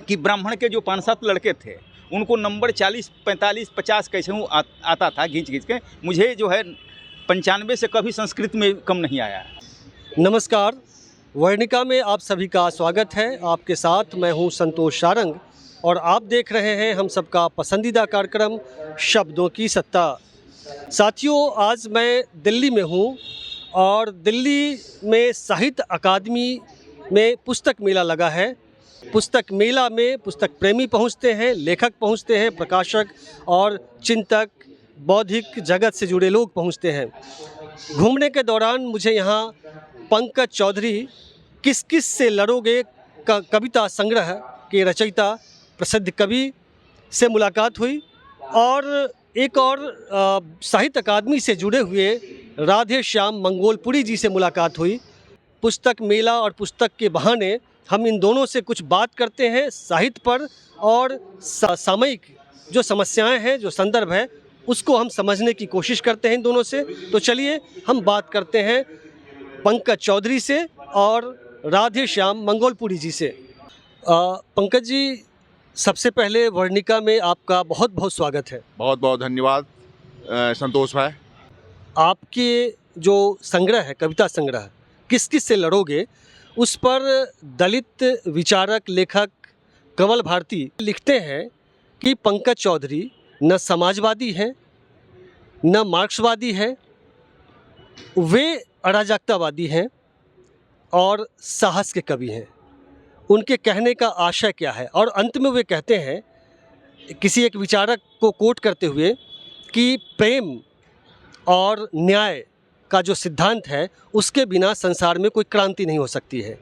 कि ब्राह्मण के जो 5-7 लड़के थे उनको नंबर 40, 45, 50 कैसे हूँ आता था खींच के। मुझे जो है 95 से कभी संस्कृत में कम नहीं आया। नमस्कार, वर्णिका में आप सभी का स्वागत है। आपके साथ मैं हूं संतोष सारंग और आप देख रहे हैं हम सबका पसंदीदा कार्यक्रम शब्दों की सत्ता। साथियों, आज मैं दिल्ली में हूं और दिल्ली में साहित्य अकादमी में पुस्तक मेला लगा है। पुस्तक मेला में पुस्तक प्रेमी पहुंचते हैं, लेखक पहुंचते हैं, प्रकाशक और चिंतक, बौद्धिक जगत से जुड़े लोग पहुंचते हैं। घूमने के दौरान मुझे यहाँ पंकज चौधरी किस किस से लड़ोगे कविता संग्रह के रचयिता प्रसिद्ध कवि से मुलाकात हुई और एक और साहित्य अकादमी से जुड़े हुए राधे श्याम मंगोलपुरी जी से मुलाकात हुई। पुस्तक मेला और पुस्तक के बहाने हम इन दोनों से कुछ बात करते हैं साहित्य पर और सामयिक जो समस्याएं हैं, जो संदर्भ है, उसको हम समझने की कोशिश करते हैं इन दोनों से। तो चलिए हम बात करते हैं पंकज चौधरी से और राधे श्याम मंगोलपुरी जी से। पंकज जी, सबसे पहले वर्णिका में आपका बहुत बहुत स्वागत है। बहुत बहुत धन्यवाद संतोष भाई। आपके जो संग्रह है, कविता संग्रह किस किस से लड़ोगे, उस पर दलित विचारक लेखक कंवल भारती लिखते हैं कि पंकज चौधरी न समाजवादी हैं, न मार्क्सवादी हैं, वे अराजकतावादी हैं और साहस के कवि हैं। उनके कहने का आशय क्या है? और अंत में वे कहते हैं, किसी एक विचारक को कोट करते हुए, कि प्रेम और न्याय का जो सिद्धांत है उसके बिना संसार में कोई क्रांति नहीं हो सकती है।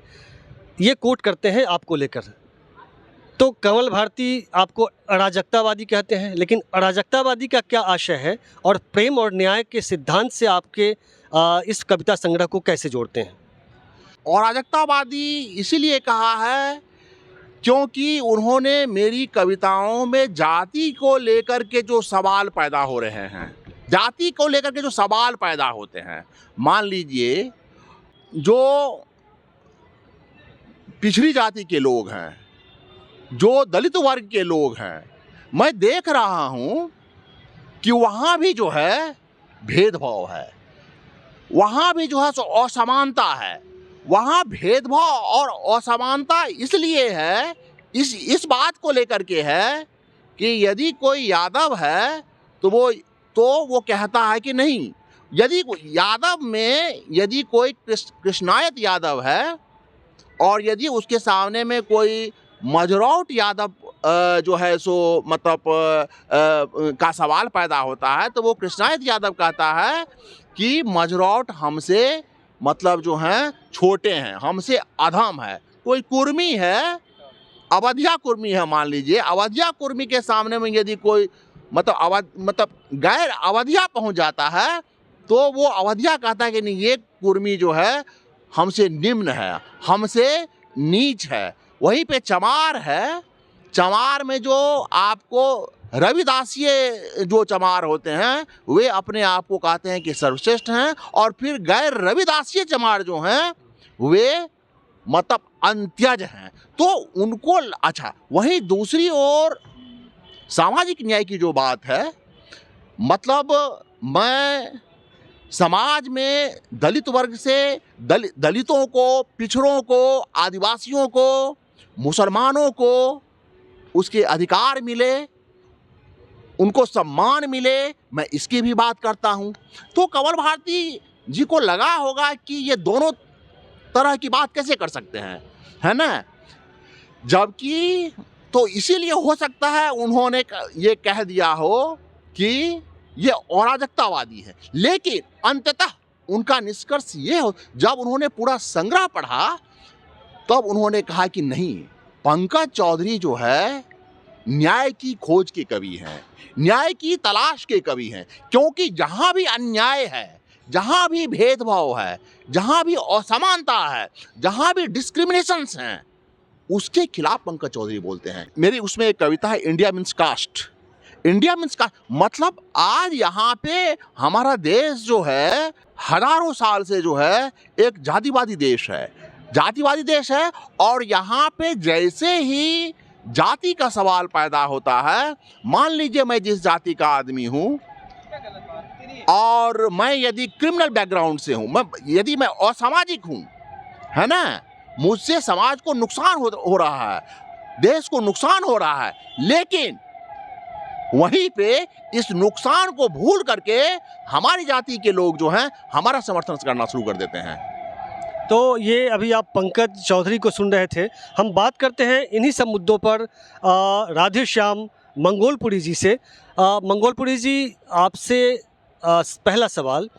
ये कोट करते हैं आपको लेकर। तो कंवल भारती आपको अराजकतावादी कहते हैं, लेकिन अराजकतावादी का क्या आशय है और प्रेम और न्याय के सिद्धांत से आपके इस कविता संग्रह को कैसे जोड़ते हैं? अराजकतावादी इसीलिए कहा है क्योंकि उन्होंने मेरी कविताओं में जाति को लेकर के जो सवाल पैदा हो रहे हैं, जाति को लेकर के जो सवाल पैदा होते हैं, मान लीजिए जो पिछड़ी जाति के लोग हैं, जो दलित वर्ग के लोग हैं, मैं देख रहा हूं कि वहां भी जो है भेदभाव है, वहां भी जो है असमानता है। वहाँ भेदभाव और असमानता इसलिए है, इस बात को लेकर के है कि यदि कोई यादव है तो वो कहता है कि नहीं, यदि यादव में यदि कोई कृष्णायत यादव है और यदि उसके सामने में कोई मजरौट यादव जो है सो मतलब का सवाल पैदा होता है, तो वो कृष्णायत यादव कहता है कि मजरौट हमसे मतलब जो हैं छोटे हैं, हमसे अधम है। कोई कुर्मी है, अवधिया कुर्मी है, मान लीजिए, अवधिया कुर्मी के सामने में यदि कोई मतलब गैर अवधिया पहुंच जाता है तो वो अवधिया कहता है कि नहीं, ये कुर्मी जो है हमसे निम्न है, हमसे नीच है। वहीं पे चमार है, चमार में जो आपको रविदासीय जो चमार होते हैं वे अपने आप को कहते हैं कि सर्वश्रेष्ठ हैं, और फिर गैर रविदासीय चमार जो हैं वे मतलब अंत्यज हैं। तो उनको अच्छा, वहीं दूसरी ओर सामाजिक न्याय की जो बात है, मतलब मैं समाज में दलित वर्ग से दलितों को, पिछड़ों को, आदिवासियों को, मुसलमानों को उसके अधिकार मिले, उनको सम्मान मिले, मैं इसकी भी बात करता हूं। तो कंवल भारती जी को लगा होगा कि ये दोनों तरह की बात कैसे कर सकते हैं, है ना? जबकि तो इसीलिए हो सकता है उन्होंने ये कह दिया हो कि ये अराजकतावादी है, लेकिन अंततः उनका निष्कर्ष ये हो, जब उन्होंने पूरा संग्रह पढ़ा तब उन्होंने कहा कि नहीं, पंकज चौधरी जो है न्याय की खोज के कवि हैं, न्याय की तलाश के कवि हैं। क्योंकि जहां भी अन्याय है, जहां भी भेदभाव है, जहां भी असमानता है, जहां भी डिस्क्रिमिनेशंस हैं, उसके खिलाफ पंकज चौधरी बोलते हैं। मेरी उसमें एक कविता है, India means caste. India means caste मतलब आज यहाँ पे हमारा देश जो है हजारों साल से जो है एक जातिवादी देश है, जातिवादी देश है। और यहाँ पे जैसे ही जाति का सवाल पैदा होता है। मान लीजिए मैं जिस जाति का आदमी हूं और मैं यदि क्रिमिनल बैकग्राउंड से हूं, यदि मैं असामाजिक हूं, है ना, मुझसे समाज को नुकसान हो रहा है, देश को नुकसान हो रहा है, लेकिन वहीं पे इस नुकसान को भूल करके हमारी जाति के लोग जो हैं हमारा समर्थन करना शुरू कर देते हैं। तो ये अभी आप पंकज चौधरी को सुन रहे थे। हम बात करते हैं इन्हीं सब मुद्दों पर राधेश्याम मंगोलपुरी जी से। मंगोलपुरी जी, आपसे पहला सवाल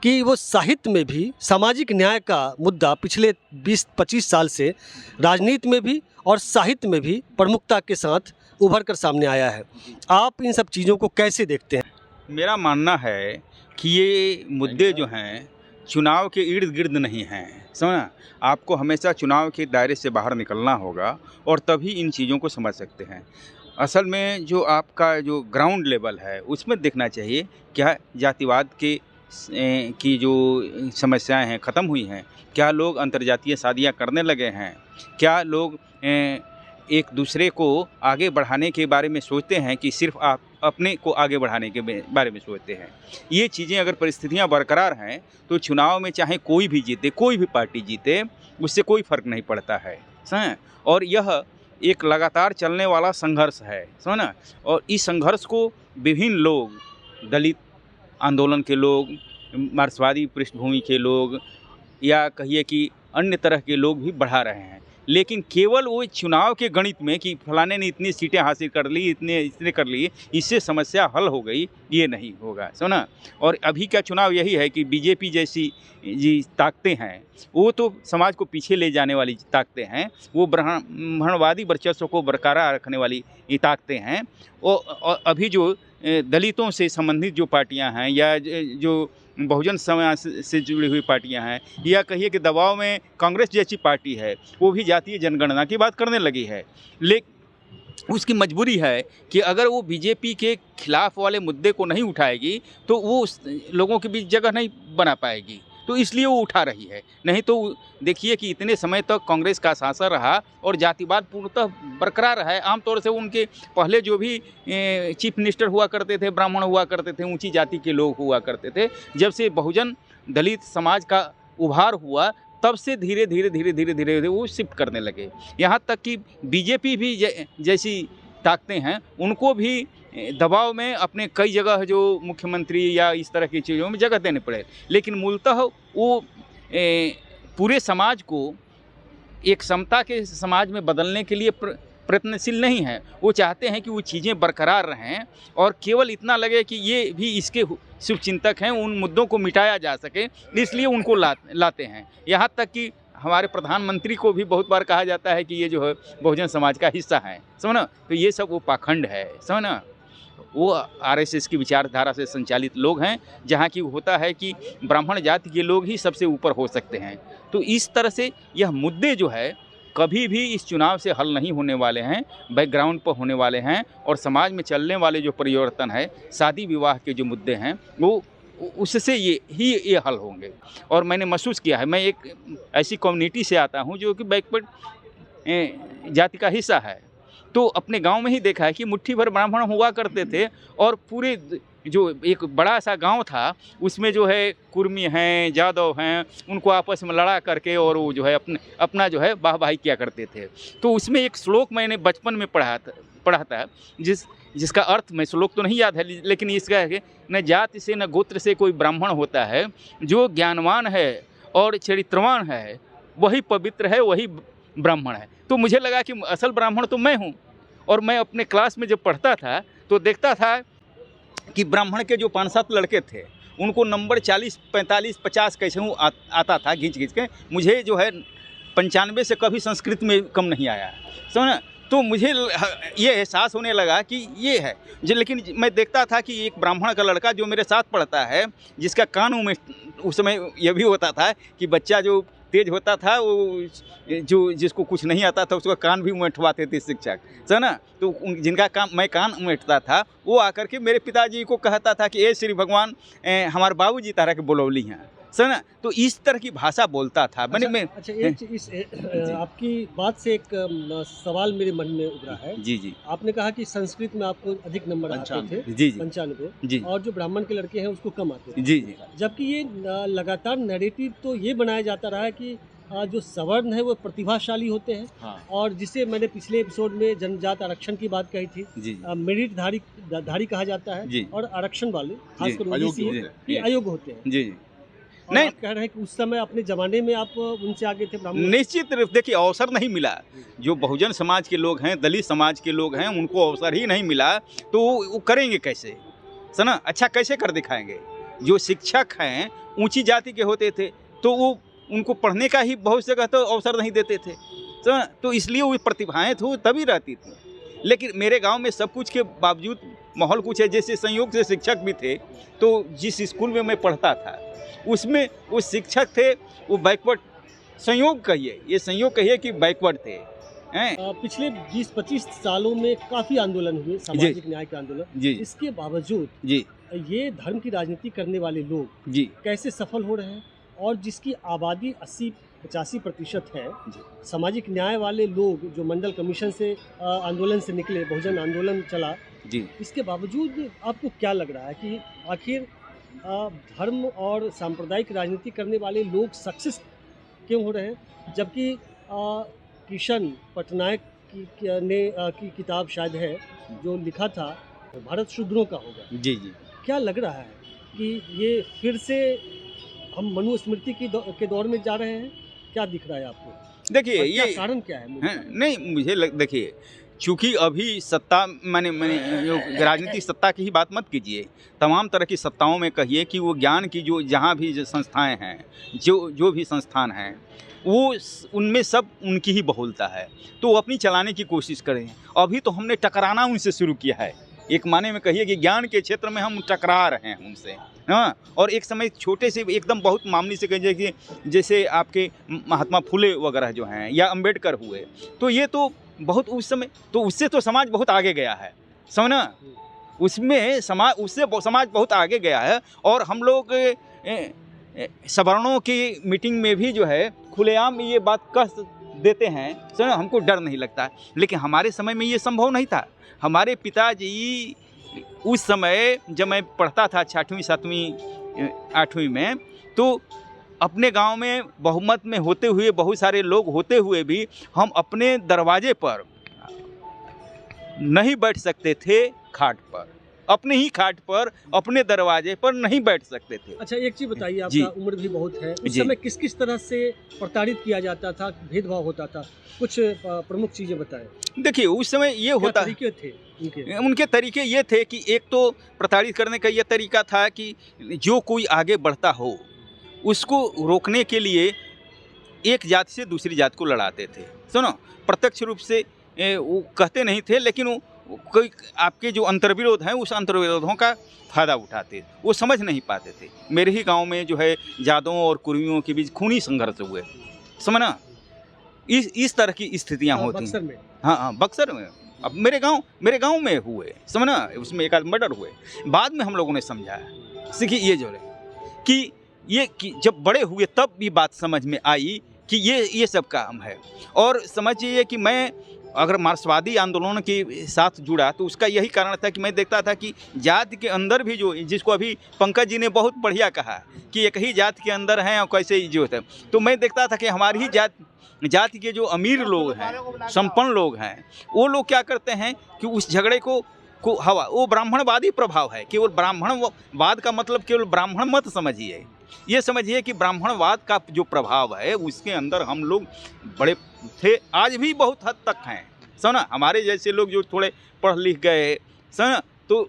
कि वो साहित्य में भी सामाजिक न्याय का मुद्दा पिछले 20-25 साल से राजनीति में भी और साहित्य में भी प्रमुखता के साथ उभर कर सामने आया है। आप इन सब चीज़ों को कैसे देखते हैं? मेरा मानना है कि ये मुद्दे जो हैं चुनाव के इर्द गिर्द नहीं हैं, समझना। आपको हमेशा चुनाव के दायरे से बाहर निकलना होगा और तभी इन चीज़ों को समझ सकते हैं। असल में जो आपका जो ग्राउंड लेवल है उसमें देखना चाहिए क्या जातिवाद की जो समस्याएं हैं ख़त्म हुई हैं, क्या लोग अंतर्जातीय शादियां करने लगे हैं, क्या लोग एक दूसरे को आगे बढ़ाने के बारे में सोचते हैं कि सिर्फ आप अपने को आगे बढ़ाने के बारे में सोचते हैं। ये चीज़ें अगर परिस्थितियां बरकरार हैं तो चुनाव में चाहे कोई भी जीते, कोई भी पार्टी जीते, उससे कोई फ़र्क नहीं पड़ता है, समझ। और यह एक लगातार चलने वाला संघर्ष है, समझना। और इस संघर्ष को विभिन्न लोग, दलित आंदोलन के लोग, मार्क्सवादी पृष्ठभूमि के लोग, या कहिए कि अन्य तरह के लोग भी बढ़ा रहे हैं, लेकिन केवल वो चुनाव के गणित में कि फलाने ने इतनी सीटें हासिल कर ली, इसने कर ली, इससे समस्या हल हो गई, ये नहीं होगा, सुना। और अभी का चुनाव यही है कि बीजेपी जैसी जी ताकतें हैं वो तो समाज को पीछे ले जाने वाली ताकतें हैं, वो ब्राह्मणवादी वर्चस्व को बरकरार रखने वाली ये ताकतें हैं। और अभी जो दलितों से संबंधित जो पार्टियां हैं या जो बहुजन समाज से जुड़ी हुई पार्टियां हैं, या कहिए कि दबाव में कांग्रेस जैसी पार्टी है, वो भी जातीय जनगणना की बात करने लगी है। लेकिन उसकी मजबूरी है कि अगर वो बीजेपी के खिलाफ वाले मुद्दे को नहीं उठाएगी तो वो लोगों के बीच जगह नहीं बना पाएगी, तो इसलिए वो उठा रही है। नहीं तो देखिए कि इतने समय तक कांग्रेस का शासन रहा और जातिवाद पूर्णतः बरकरार है। आमतौर से उनके पहले जो भी चीफ मिनिस्टर हुआ करते थे, ब्राह्मण हुआ करते थे, ऊंची जाति के लोग हुआ करते थे। जब से बहुजन दलित समाज का उभार हुआ तब से धीरे धीरे वो शिफ्ट करने लगे। यहाँ तक कि बीजेपी भी जैसी ताकतें हैं उनको भी दबाव में अपने कई जगह जो मुख्यमंत्री या इस तरह की चीज़ों में जगह देने पड़े, लेकिन मूलतः वो पूरे समाज को एक समता के समाज में बदलने के लिए प्रयत्नशील नहीं है। वो चाहते हैं कि वो चीज़ें बरकरार रहें और केवल इतना लगे कि ये भी इसके शुभचिंतक हैं, उन मुद्दों को मिटाया जा सके, इसलिए उनको लाते हैं। यहाँ तक कि हमारे प्रधानमंत्री को भी बहुत बार कहा जाता है कि ये जो है बहुजन समाज का हिस्सा है, समझना। तो ये सब वो पाखंड है, समझना। वो आरएसएस की विचारधारा से संचालित लोग हैं, जहाँ की होता है कि ब्राह्मण जाति के लोग ही सबसे ऊपर हो सकते हैं। तो इस तरह से यह मुद्दे जो है कभी भी इस चुनाव से हल नहीं होने वाले हैं, बैकग्राउंड पर होने वाले हैं। और समाज में चलने वाले जो परिवर्तन है, शादी विवाह के जो मुद्दे हैं, वो उससे ये हल होंगे। और मैंने महसूस किया है, मैं एक ऐसी कम्युनिटी से आता हूँ जो कि बैकवर्ड जाति का हिस्सा है, तो अपने गांव में ही देखा है कि मुट्ठी भर ब्राह्मण हुआ करते थे और पूरे जो एक बड़ा सा गांव था उसमें जो है कुर्मी हैं, जादव हैं, उनको आपस में लड़ा करके और वो जो है अपना जो है वाहवाही किया करते थे। तो उसमें एक श्लोक मैंने बचपन में पढ़ा था जिसका अर्थ मैं श्लोक तो नहीं याद है, लेकिन इसका है कि न जाति से न गोत्र से कोई ब्राह्मण होता है, जो ज्ञानवान है और चरित्रवान है वही पवित्र है, वही ब्राह्मण है। तो मुझे लगा कि असल ब्राह्मण तो मैं हूँ। और मैं अपने क्लास में जब पढ़ता था तो देखता था कि ब्राह्मण के जो 5-7 लड़के थे उनको नंबर 40, 45, 50 कैसे हूँ आता था घिंच के। मुझे जो है 95 से कभी संस्कृत में कम नहीं आया, समझना। तो मुझे ये एहसास होने लगा कि ये है जो, लेकिन मैं देखता था कि एक ब्राह्मण का लड़का जो मेरे साथ पढ़ता है, जिसका कान में उस समय यह भी होता था कि बच्चा जो तेज होता था वो जो जिसको कुछ नहीं आता था उसका कान भी उमेटवाते थे शिक्षक, है ना। तो जिनका काम मैं कान उमेटता था वो आकर के मेरे पिताजी को कहता था कि ए श्री भगवान हमारे बाबूजी तारा के बोलौली हैं, समझ ना। तो इस तरह की भाषा बोलता था। मैंने मैं अच्छा आपकी बात से एक सवाल मेरे मन में उभरा है। जी जी आपने कहा कि संस्कृत में आपको अधिक नंबर आते थे, जी जी 95, जी और जो ब्राह्मण के लड़के हैं उसको कम आते थे। जी जी जबकि ये लगातार नैरेटिव तो ये बनाया जाता रहा है कि जो सवर्ण है वो प्रतिभाशाली होते हैं, हाँ। और जिसे मैंने पिछले एपिसोड में जनजात आरक्षण की बात कही थी, जी मेरिट धारी कहा जाता है, जी और आरक्षण वाले खासकर अयोग्य ओबीसी होते ये अयोग्य होते हैं। जी जी और नहीं। आप कह रहे हैं कि उस समय अपने जमाने में आप उनसे आगे थे ब्राह्मण। निश्चित रूप देखिए अवसर नहीं मिला। जो बहुजन समाज के लोग हैं, दलित समाज के लोग हैं, उनको अवसर ही नहीं मिला तो वो करेंगे कैसे, समझा। अच्छा कैसे कर दिखाएंगे। जो शिक्षक हैं ऊंची जाति के होते थे तो वो उनको पढ़ने का ही बहुत जगह तो अवसर नहीं देते थे, समझा। तो इसलिए वो प्रतिभाएं थी तभी रहती थी। लेकिन मेरे गांव में सब कुछ के बावजूद माहौल कुछ है। जैसे संयोग से शिक्षक भी थे, तो जिस स्कूल में मैं पढ़ता था उसमें वो शिक्षक थे, वो बैकवर्ड, संयोग कहिए, ये संयोग कहिए कि बैकवर्ड थे हैं। पिछले 20-25 सालों में काफ़ी आंदोलन हुए, सामाजिक न्याय के आंदोलन। जी इसके बावजूद जी ये धर्म की राजनीति करने वाले लोग जी कैसे सफल हो रहे हैं, और जिसकी आबादी 80-85% है, सामाजिक न्याय वाले लोग जो मंडल कमीशन से आंदोलन से निकले, बहुजन आंदोलन चला, जी इसके बावजूद आपको क्या लग रहा है कि आखिर धर्म और सांप्रदायिक राजनीति करने वाले लोग सक्सेस क्यों हो रहे हैं, जबकि किशन पटनायक की किताब शायद है जो लिखा था भारत शूद्रों का होगा, जी जी क्या लग रहा है कि ये फिर से हम मनुस्मृति के दौर में जा रहे हैं, क्या दिख रहा है आपको? देखिए और क्या ये कारण क्या है? हैं, नहीं मुझे देखिए चूँकि अभी सत्ता मैंने जो राजनीतिक सत्ता की ही बात मत कीजिए, तमाम तरह की सत्ताओं में कहिए कि वो ज्ञान की जो जहाँ भी जो संस्थाएं हैं, जो भी संस्थान हैं, वो उनमें सब उनकी ही बहुलता है, तो वो अपनी चलाने की कोशिश करें। अभी तो हमने टकराना उनसे शुरू किया है। एक माने में कहिए कि ज्ञान के क्षेत्र में हम टकरा रहे हैं उनसे, हाँ। और एक समय छोटे से एकदम बहुत मामूली से कहिए कि जैसे आपके महात्मा फुले वगैरह जो हैं या अंबेडकर हुए, तो ये तो बहुत उस समय तो उससे तो समाज बहुत आगे गया है, समझना। उसमें उससे समाज बहुत आगे गया है। और हम लोग सवर्णों की मीटिंग में भी जो है खुलेआम ये बात कह देते हैं, समझो, हमको डर नहीं लगता। लेकिन हमारे समय में ये संभव नहीं था। हमारे पिताजी उस समय जब मैं पढ़ता था 6वीं 7वीं 8वीं में, तो अपने गांव में बहुमत में होते हुए, बहुत सारे लोग होते हुए भी हम अपने दरवाजे पर नहीं बैठ सकते थे, खाट पर, अपने ही खाट पर, अपने दरवाजे पर नहीं बैठ सकते थे। अच्छा एक चीज़ बताइए, जी। आपका उम्र भी बहुत है, उस जी। समय किस किस तरह से प्रताड़ित किया जाता था, भेदभाव होता था, कुछ प्रमुख चीज़ें बताएं। देखिए उस समय ये क्या होता तरीके थे उनके? उनके तरीके ये थे कि एक तो प्रताड़ित करने का ये तरीका था कि जो कोई आगे बढ़ता हो उसको रोकने के लिए एक जाति से दूसरी जाति को लड़ाते थे, सुनो। प्रत्यक्ष रूप से वो कहते नहीं थे, लेकिन वो कोई आपके जो अंतर्विरोध हैं उस अंतर्विरोधों का फ़ायदा उठाते, वो समझ नहीं पाते थे। मेरे ही गांव में जो है जादवों और कुर्मियों के बीच खूनी संघर्ष हुए, समझना। इस तरह की स्थितियाँ होती बक्सर हैं। में? हाँ, बक्सर में। अब मेरे गांव में हुए, समझना। उसमें एक आध मर्डर हुए। बाद में हम लोगों ने समझाया, सीखिए ये जो है कि जब बड़े हुए तब भी बात समझ में आई कि ये सब काम है। और समझिए कि मैं अगर मार्क्सवादी आंदोलन के साथ जुड़ा तो उसका यही कारण था कि मैं देखता था कि जाति के अंदर भी जो, जिसको अभी पंकज जी ने बहुत बढ़िया कहा कि एक ही जाति के अंदर हैं और कैसे जो होता है, तो मैं देखता था कि हमारी ही जाति के जो अमीर लोग हैं, संपन्न लोग हैं, वो लोग क्या करते हैं कि उस झगड़े को वो ब्राह्मणवादी प्रभाव है। केवल ब्राह्मणवाद का मतलब केवल ब्राह्मण मत समझिए, ये समझिए कि ब्राह्मणवाद का जो प्रभाव है उसके अंदर हम लोग बड़े थे, आज भी बहुत हद तक हैं, समझना। हमारे जैसे लोग जो थोड़े पढ़ लिख गए, समझना, तो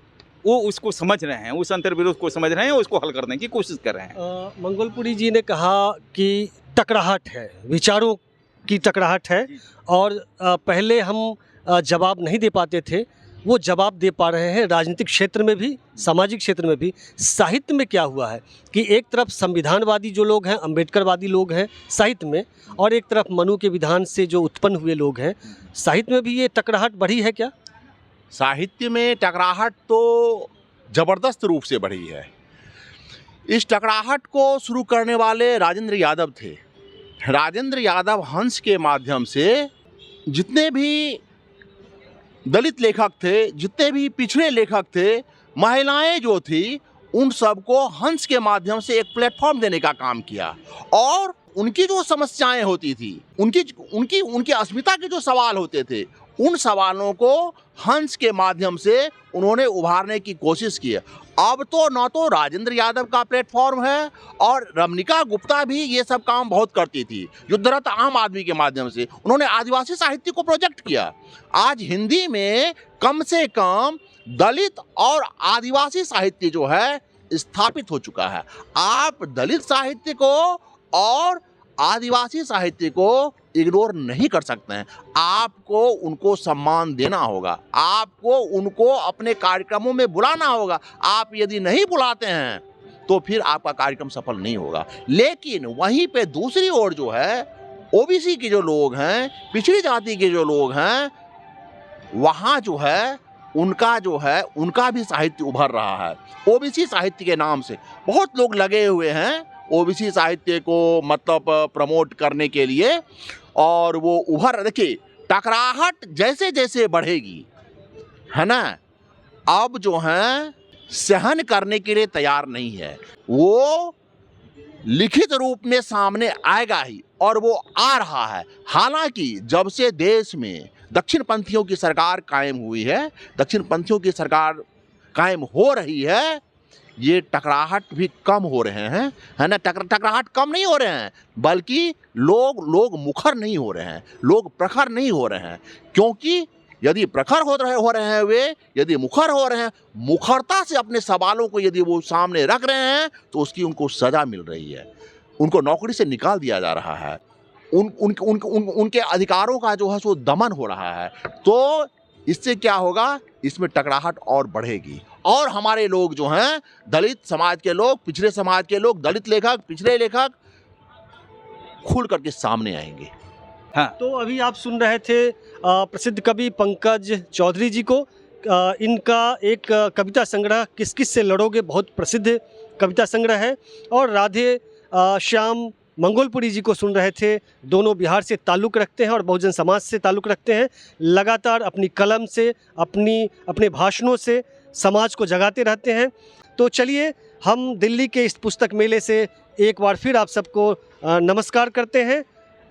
वो उसको समझ रहे हैं, उस अंतर्विरोध को समझ रहे हैं, उसको हल करने की कोशिश कर रहे हैं। मंगोलपुरी जी ने कहा कि टकराहट है, विचारों की टकराहट है, और पहले हम जवाब नहीं दे पाते थे, वो जवाब दे पा रहे हैं राजनीतिक क्षेत्र में भी, सामाजिक क्षेत्र में भी। साहित्य में क्या हुआ है कि एक तरफ संविधानवादी जो लोग हैं, अम्बेडकरवादी लोग हैं साहित्य में, और एक तरफ मनु के विधान से जो उत्पन्न हुए लोग हैं, साहित्य में भी ये टकराहट बढ़ी है क्या? साहित्य में टकराहट तो जबरदस्त रूप से बढ़ी है। इस टकराहट को शुरू करने वाले राजेंद्र यादव थे। राजेंद्र यादव हंस के माध्यम से जितने भी दलित लेखक थे, जितने भी पिछड़े लेखक थे, महिलाएं जो थी, उन सबको हंस के माध्यम से एक प्लेटफॉर्म देने का काम किया और उनकी जो समस्याएं होती थी, उनकी अस्मिता के जो सवाल होते थे, उन सवालों को हंस के माध्यम से उन्होंने उभारने की कोशिश की। अब तो न तो राजेंद्र यादव का प्लेटफॉर्म है और रमनिका गुप्ता भी ये सब काम बहुत करती थी। युद्धरत आम आदमी के माध्यम से उन्होंने आदिवासी साहित्य को प्रोजेक्ट किया। आज हिंदी में कम से कम दलित और आदिवासी साहित्य जो है स्थापित हो चुका है। आप दलित साहित्य को और आदिवासी साहित्य को इग्नोर नहीं कर सकते हैं। आपको उनको सम्मान देना होगा, आपको उनको अपने कार्यक्रमों में बुलाना होगा। आप यदि नहीं बुलाते हैं तो फिर आपका कार्यक्रम सफल नहीं होगा। लेकिन वहीं पे दूसरी ओर जो है ओबीसी के जो लोग हैं, पिछड़ी जाति के जो लोग हैं, वहाँ जो है उनका भी साहित्य उभर रहा है। ओबीसी साहित्य के नाम से बहुत लोग लगे हुए हैं ओबीसी साहित्य को मतलब प्रमोट करने के लिए, और वो देखिए टकराहट जैसे जैसे बढ़ेगी, है ना, अब जो है सहन करने के लिए तैयार नहीं है। वो लिखित रूप में सामने आएगा ही, और वो आ रहा है। हालांकि जब से देश में दक्षिणपंथियों की सरकार कायम हुई है, दक्षिणपंथियों की सरकार कायम हो रही है, ये टकराहट भी कम हो रहे हैं, है ना। टकराहट कम नहीं हो रहे हैं, बल्कि लोग मुखर नहीं हो रहे हैं, लोग प्रखर नहीं हो रहे हैं। क्योंकि यदि प्रखर हो रहे हैं वे, यदि मुखर हो रहे हैं, मुखरता से अपने सवालों को यदि वो सामने रख रहे हैं, तो उसकी उनको सजा मिल रही है, उनको नौकरी से निकाल दिया जा रहा है, उनके अधिकारों का जो है सो दमन हो रहा है। तो इससे क्या होगा, इसमें टकराहट और बढ़ेगी, और हमारे लोग जो हैं, दलित समाज के लोग, पिछड़े समाज के लोग, दलित लेखक, पिछड़े लेखक खुल करके सामने आएंगे। हाँ। तो अभी आप सुन रहे थे प्रसिद्ध कवि पंकज चौधरी जी को। इनका एक कविता संग्रह किस किस से लड़ोगे बहुत प्रसिद्ध कविता संग्रह है, और राधे श्याम मंगोलपुरी जी को सुन रहे थे। दोनों बिहार से ताल्लुक़ रखते हैं और बहुजन समाज से ताल्लुक़ रखते हैं। लगातार अपनी कलम से, अपने भाषणों से समाज को जगाते रहते हैं। तो चलिए हम दिल्ली के इस पुस्तक मेले से एक बार फिर आप सबको नमस्कार करते हैं।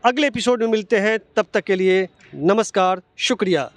अगले एपिसोड में मिलते हैं, तब तक के लिए नमस्कार, शुक्रिया।